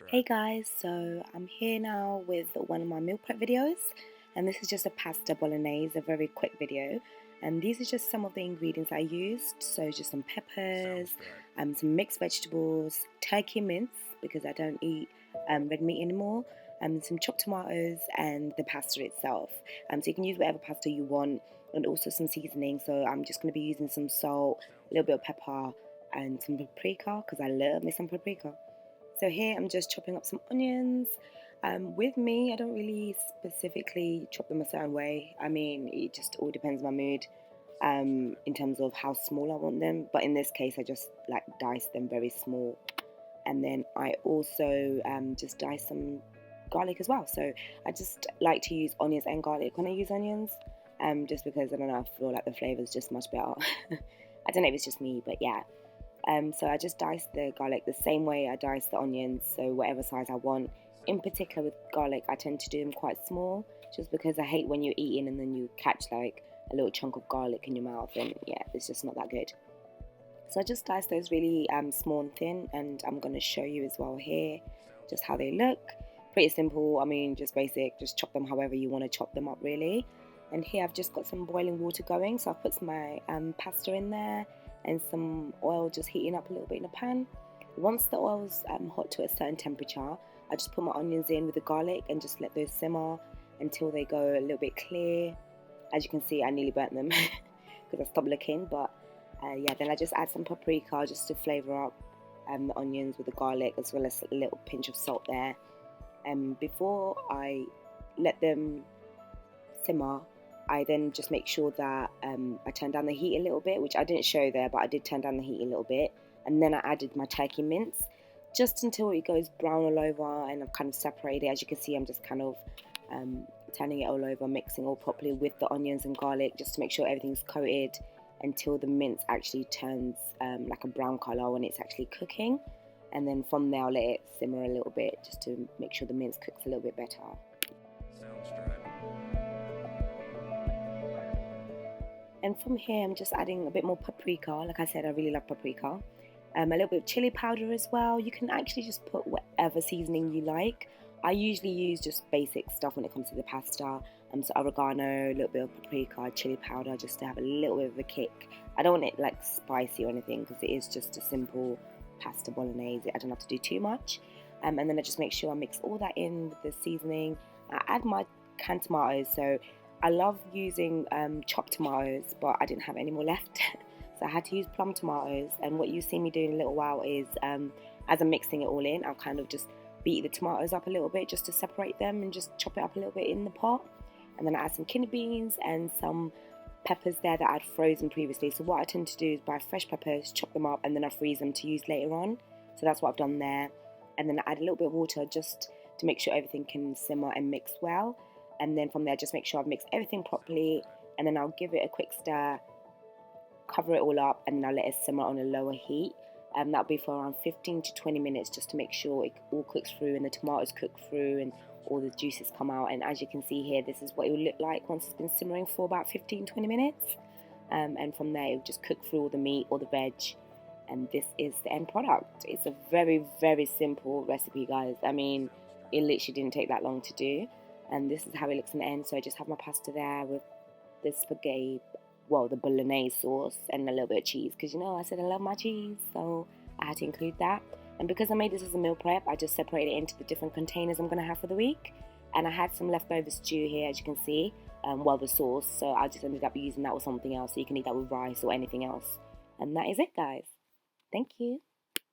Hey guys, so I'm here now with one of my meal prep videos, and this is just a pasta bolognese, a very quick video. And these are just some of the ingredients I used. So just some peppers, some mixed vegetables, turkey mince because I don't eat red meat anymore, some chopped tomatoes, and the pasta itself. So you can use whatever pasta you want, and also some seasoning. So I'm just going to be using some salt, a little bit of pepper, and some paprika because I love me some paprika. So here I'm just chopping up some onions. With me, I don't really specifically chop them a certain way. I mean, it just all depends on my mood in terms of how small I want them. But in this case, I just like dice them very small. And then I also just dice some garlic as well. So I just like to use onions and garlic when I use onions, just because I don't know, I feel like the flavour is just much better. I don't know if it's just me, but yeah. So I just dice the garlic the same way I dice the onions, so whatever size I want. In particular with garlic, I tend to do them quite small, just because I hate when you're eating and then you catch like a little chunk of garlic in your mouth, and yeah, it's just not that good. So I just dice those really small and thin, and I'm going to show you as well here just how they look. Pretty simple, I mean, just basic, just chop them however you want to chop them up really. And here I've just got some boiling water going, so I've put my pasta in there and some oil just heating up a little bit in a pan. Once the oil's hot to a certain temperature, I just put my onions in with the garlic and just let those simmer until they go a little bit clear. As you can see, I nearly burnt them because I stopped looking, but yeah, then I just add some paprika just to flavour up the onions with the garlic, as well as a little pinch of salt there. And before I let them simmer, I then just make sure that I turn down the heat a little bit, which I didn't show there, but I did turn down the heat a little bit. And then I added my turkey mince just until it goes brown all over, and I've kind of separated it. As you can see, I'm just kind of turning it all over, mixing all properly with the onions and garlic just to make sure everything's coated until the mince actually turns like a brown colour when it's actually cooking. And then from there I'll let it simmer a little bit just to make sure the mince cooks a little bit better. And from here, I'm just adding a bit more paprika. Like I said, I really love paprika. A little bit of chili powder as well. You can actually just put whatever seasoning you like. I usually use just basic stuff when it comes to the pasta. So oregano, a little bit of paprika, chili powder, just to have a little bit of a kick. I don't want it like spicy or anything because it is just a simple pasta bolognese. I don't have to do too much. And then I just make sure I mix all that in with the seasoning. I add my canned tomatoes. So I love using chopped tomatoes, but I didn't have any more left. So I had to use plum tomatoes. And what you see me doing in a little while is, as I'm mixing it all in, I'll kind of just beat the tomatoes up a little bit just to separate them and just chop it up a little bit in the pot. And then I add some kidney beans and some peppers there that I'd frozen previously. So what I tend to do is buy fresh peppers, chop them up, and then I freeze them to use later on. So that's what I've done there. And then I add a little bit of water just to make sure everything can simmer and mix well. And then from there, just make sure I've mixed everything properly, and then I'll give it a quick stir, cover it all up, and then I'll let it simmer on a lower heat. That'll be for around 15 to 20 minutes just to make sure it all cooks through and the tomatoes cook through and all the juices come out. And as you can see here, this is what it will look like once it's been simmering for about 15-20 minutes. And from there, it'll just cook through all the meat or the veg. And this is the end product. It's a very, very simple recipe, guys. I mean, it literally didn't take that long to do. And this is how it looks in the end. So I just have my pasta there with the spaghetti, well, the bolognese sauce and a little bit of cheese. Because, you know, I said I love my cheese. So I had to include that. And because I made this as a meal prep, I just separated it into the different containers I'm going to have for the week. And I had some leftover stew here, as you can see, the sauce. So I just ended up using that with something else. So you can eat that with rice or anything else. And that is it, guys. Thank you.